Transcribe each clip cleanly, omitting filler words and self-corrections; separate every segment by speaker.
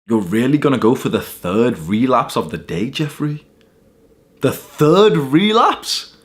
Speaker 1: You're really gonna go for the third relapse of the day, Jeffrey? The third relapse?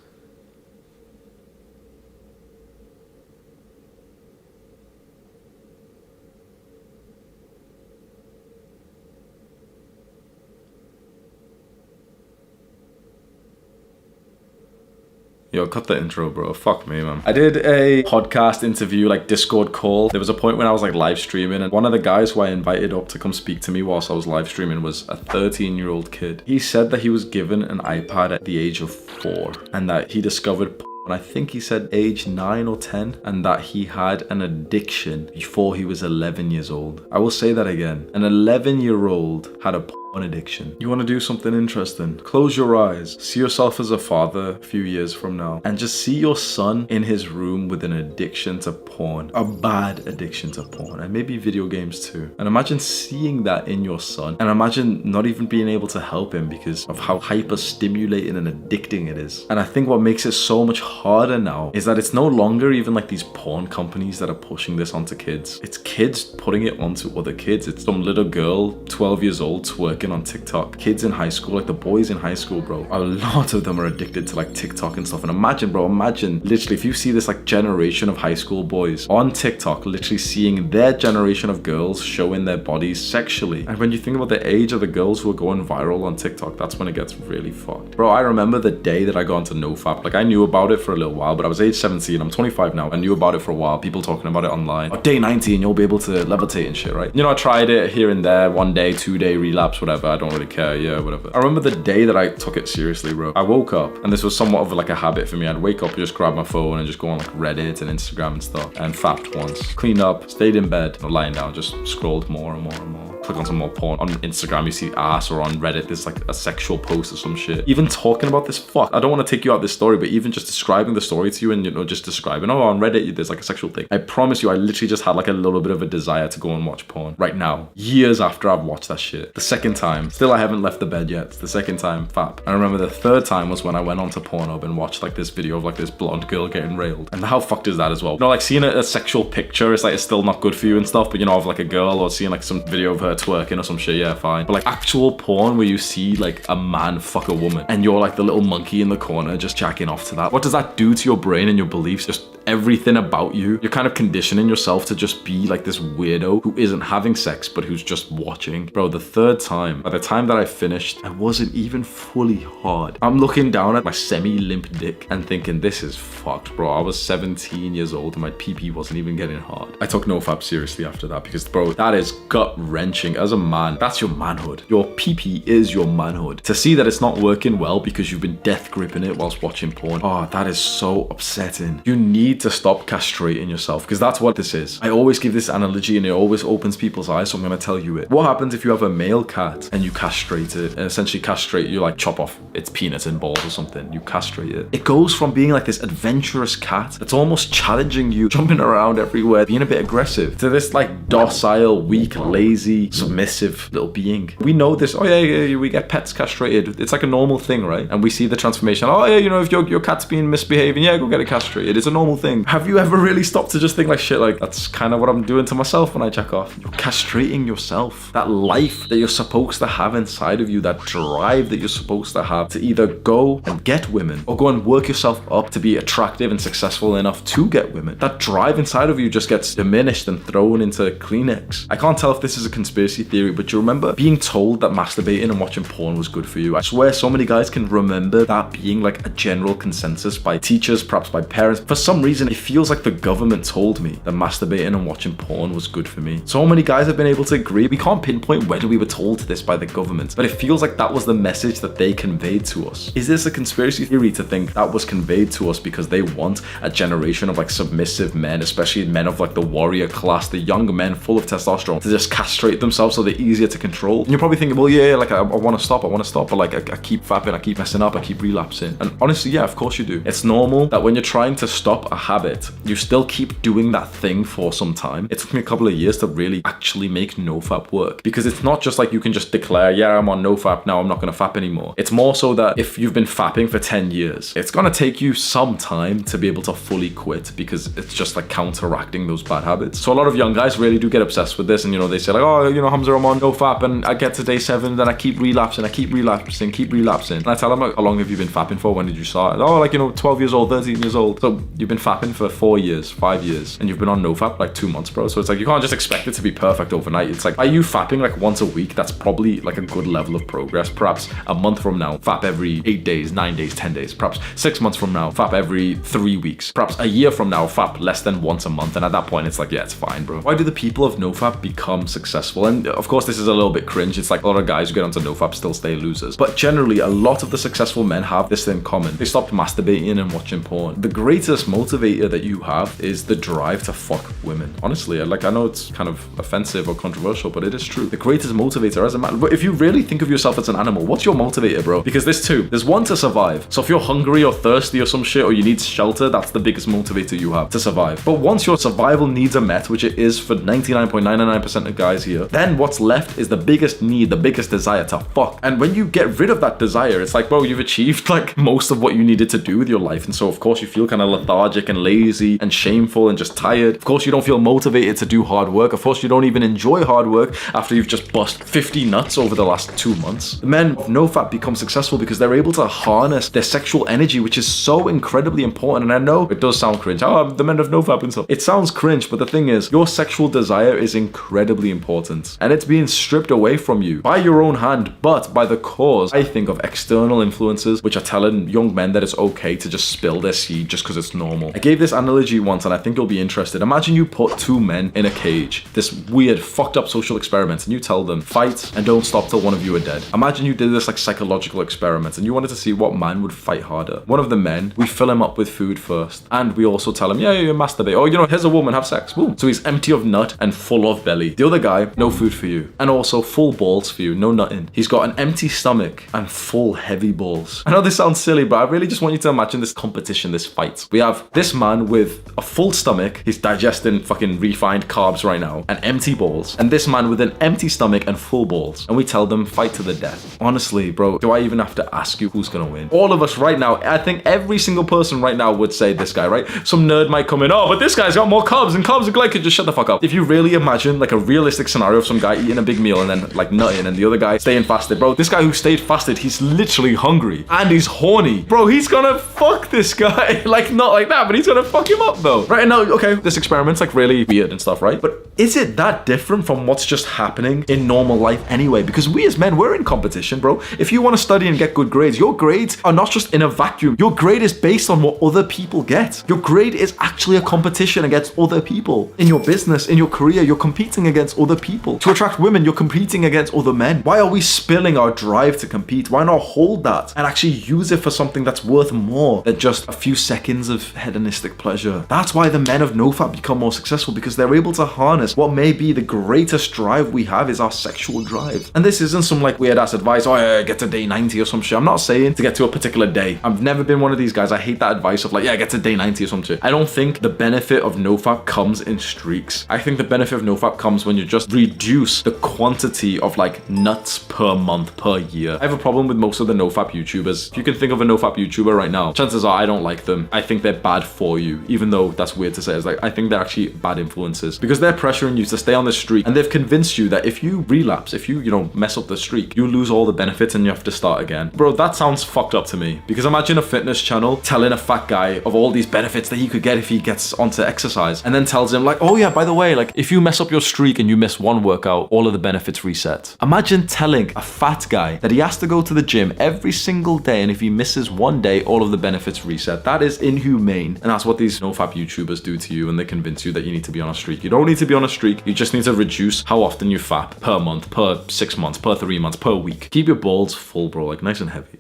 Speaker 1: Yo, cut the intro, bro. Fuck me, man. I did a podcast interview, like Discord call. There was a point when I was like live streaming, and one of the guys who I invited up to come speak to me whilst I was live streaming was a 13-year-old kid. He said that he was given an iPad at the age of 4 and that he discovered and I think he said age 9 or 10, and that he had an addiction before he was 11 years old. I will say that again. An 11-year-old had a porn addiction. You want to do something interesting? Close your eyes. See yourself as a father a few years from now, and just see your son in his room with an addiction to porn. A bad addiction to porn, and maybe video games too. And imagine seeing that in your son, and imagine not even being able to help him because of how hyper stimulating and addicting it is. And I think what makes it so much harder now is that it's no longer even like these porn companies that are pushing this onto kids. It's kids putting it onto other kids. It's some little girl, 12 years old, twerking on TikTok. Kids in high school, like the boys in high school, bro. A lot of them are addicted to like TikTok and stuff. And imagine, bro, imagine literally if you see this like generation of high school boys on TikTok, literally seeing their generation of girls showing their bodies sexually. And when you think about the age of the girls who are going viral on TikTok, that's when it gets really fucked. Bro, I remember the day that I got into NoFap. Like I knew about it for a little while, but I was age 17. I'm 25 now. I knew about it for a while. People talking about it online. Oh, day 19, you'll be able to levitate and shit, right? You know, I tried it here and there, 1 day, 2 day relapse, whatever. I don't really care. Yeah, whatever. I remember the day that I took it seriously, bro. I woke up, and this was somewhat of like a habit for me. I'd wake up and just grab my phone and just go on like Reddit and Instagram and stuff, and fapped once. Cleaned up, stayed in bed, or lying down, just scrolled more and more and more. Click on some more porn. On Instagram, you see ass, or on Reddit, there's like a sexual post or some shit. Even talking about this, fuck, I don't want to take you out this story, but even just describing the story to you and, you know, just describing, oh, on Reddit, there's like a sexual thing. I promise you, I literally just had like a little bit of a desire to go and watch porn right now, years after I've watched that shit. The second time, still I haven't left the bed yet. It's the second time, fap. I remember the third time was when I went onto Pornhub and watched like this video of like this blonde girl getting railed. And how fucked is that as well? You know, like seeing a sexual picture, it's like, it's still not good for you and stuff, but you know, of like a girl, or seeing like some video of her twerking or some shit, yeah, fine. But like actual porn where you see like a man fuck a woman and you're like the little monkey in the corner just jacking off to that. What does that do to your brain and your beliefs? Just everything about you. You're kind of conditioning yourself to just be like this weirdo who isn't having sex but who's just watching. Bro, the third time, by the time that I finished, I wasn't even fully hard. I'm looking down at my semi-limp dick and thinking, this is fucked, bro. I was 17 years old and my pee-pee wasn't even getting hard. I took NoFap seriously after that because, bro, that is gut-wrenching. As a man, that's your manhood. Your pee-pee is your manhood. To see that it's not working well because you've been death gripping it whilst watching porn, oh, that is so upsetting. You need to stop castrating yourself, because that's what this is. I always give this analogy and it always opens people's eyes, so I'm going to tell you it. What happens if you have a male cat and you castrate it, and essentially castrate, you like chop off its penis and balls or something, you castrate it. It goes from being like this adventurous cat that's almost challenging you, jumping around everywhere, being a bit aggressive, to this like docile, weak, lazy, submissive little being. We know this. Oh yeah, we get pets castrated. It's like a normal thing, right? And we see the transformation. Oh yeah, you know, if your cat's being misbehaving, yeah, go get it castrated. It's a normal thing. Have you ever really stopped to just think like, shit, like that's kind of what I'm doing to myself when I jack off? You're castrating yourself. That life that you're supposed to have inside of you, that drive that you're supposed to have to either go and get women or go and work yourself up to be attractive and successful enough to get women. That drive inside of you just gets diminished and thrown into Kleenex. I can't tell if this is a conspiracy theory, but you remember being told that masturbating and watching porn was good for you? I swear so many guys can remember that being like a general consensus by teachers, perhaps by parents. For some reason, it feels like the government told me that masturbating and watching porn was good for me. So many guys have been able to agree. We can't pinpoint when we were told this by the government, but it feels like that was the message that they conveyed to us. Is this a conspiracy theory to think that was conveyed to us because they want a generation of like submissive men, especially men of like the warrior class, the young men full of testosterone, to just castrate themselves so they're easier to control? And you're probably thinking, well, yeah, like I want to stop, but like I keep fapping, I keep messing up, I keep relapsing. And honestly, yeah, of course you do. It's normal that when you're trying to stop a habit, you still keep doing that thing for some time. It took me a couple of years to really actually make NoFap work, because it's not just like you can just declare, yeah, I'm on NoFap now, I'm not going to fap anymore. It's more so that if you've been fapping for 10 years, it's going to take you some time to be able to fully quit, because it's just like counteracting those bad habits. So a lot of young guys really do get obsessed with this, and they say like, oh, Hamza, I'm on NoFap, and I get to day 7, then I keep relapsing. And I tell them, like, how long have you been fapping for? When did you start? Oh, like, 12 years old, 13 years old. So you've been fapping for 4 years, 5 years, and you've been on NoFap like 2 months, bro. So it's like, you can't just expect it to be perfect overnight. It's like, are you fapping like once a week? That's probably like a good level of progress. Perhaps a month from now, fap every 8 days, 9 days, 10 days. Perhaps 6 months from now, fap every 3 weeks. Perhaps a year from now, fap less than once a month. And at that point, it's like, yeah, it's fine, bro. Why do the people of NoFap become successful? And of course, this is a little bit cringe. It's like a lot of guys who get onto NoFap still stay losers. But generally, a lot of the successful men have this in common. They stopped masturbating and watching porn. The greatest motivator that you have is the drive to fuck women. Honestly, like, I know it's kind of offensive or controversial, but it is true. The greatest motivator as a man. But if you really think of yourself as an animal, what's your motivator, bro? Because there's two. There's one, to survive. So if you're hungry or thirsty or some shit, or you need shelter, that's the biggest motivator you have, to survive. But once your survival needs are met, which it is for 99.99% of guys here, then what's left is the biggest need, the biggest desire to fuck. And when you get rid of that desire, it's like, bro, you've achieved like most of what you needed to do with your life. And so of course you feel kind of lethargic and lazy and shameful and just tired. Of course you don't feel motivated to do hard work. Of course you don't even enjoy hard work after you've just bust 50 nuts over the last 2 months. The men of NoFap become successful because they're able to harness their sexual energy, which is so incredibly important. And I know it does sound cringe. Oh, the men of NoFap and stuff. It sounds cringe, but the thing is, your sexual desire is incredibly important, and it's being stripped away from you by your own hand, but by the cause, I think, of external influences, which are telling young men that it's okay to just spill their seed just because it's normal. I gave this analogy once, and I think you'll be interested. Imagine you put 2 men in a cage, this weird, fucked up social experiment, and you tell them, fight and don't stop till one of you are dead. Imagine you did this like psychological experiment, and you wanted to see what man would fight harder. One of the men, we fill him up with food first, and we also tell him, yeah, you masturbate. Oh, here's a woman, have sex. Boom. So he's empty of nut and full of belly. The other guy, no food for you, and also full balls for you, no nutting. He's got an empty stomach and full heavy balls. I know this sounds silly, but I really just want you to imagine this competition, this fight. We have this man with a full stomach, he's digesting fucking refined carbs right now, and empty balls, and this man with an empty stomach and full balls, and we tell them, fight to the death. Honestly, bro, do I even have to ask you who's gonna win? All of us right now, I think every single person right now would say this guy, right? Some nerd might come in, oh, but this guy's got more carbs and glycogen. Just shut the fuck up. If you really imagine like a realistic scenario of some guy eating a big meal and then like nutting, and the other guy staying fasted, bro, this guy who stayed fasted, he's literally hungry and he's horny. Bro, he's gonna fuck this guy. Like, not like that, but he's gonna fuck him up though. Right now, okay, this experiment's like really weird and stuff, right? But is it that different from what's just happening in normal life anyway? Because we as men, we're in competition, bro. If you want to study and get good grades, your grades are not just in a vacuum. Your grade is based on what other people get. Your grade is actually a competition against other people. In your business, in your career, you're competing against other people. To attract women, you're competing against other men. Why are we spilling our drive to compete? Why not hold that and actually use it for something that's worth more than just a few seconds of hedonistic pleasure? That's why the men of NoFap become more successful, because they're able to harness what may be the greatest drive we have, is our sexual drive. And this isn't some like weird ass advice, oh yeah, get to day 90 or some shit. I'm not saying to get to a particular day. I've never been one of these guys. I hate that advice of like, yeah, get to day 90 or some shit. I don't think the benefit of NoFap comes in streaks. I think the benefit of NoFap comes when you just reduce the quantity of like nuts per month, per year. I have a problem with most of the NoFap YouTubers. If you can think of a NoFap YouTuber right now, chances are I don't like them. I think they're bad for you, even though that's weird to say. It's like, I think they're actually bad influences, because they're pressuring you to stay on the streak, and they've convinced you that if you relapse, if you mess up the streak, you lose all the benefits and you have to start again. Bro, that sounds fucked up to me, because imagine a fitness channel telling a fat guy of all these benefits that he could get if he gets onto exercise, and then tells him like, oh yeah, by the way, like if you mess up your streak and you miss one workout, all of the benefits reset. Imagine telling a fat guy that he has to go to the gym every single day, and if he misses one day, all of the benefits reset. That is inhumane. And that's what these NoFap YouTubers do to you, and they convince you that you need to be on a streak. You don't need to be on a streak. You just need to reduce how often you fap per month, per 6 months, per 3 months, per week. Keep your balls full, bro, like nice and heavy.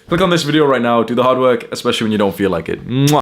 Speaker 1: Click on this video right now, do the hard work, especially when you don't feel like it. Mwah.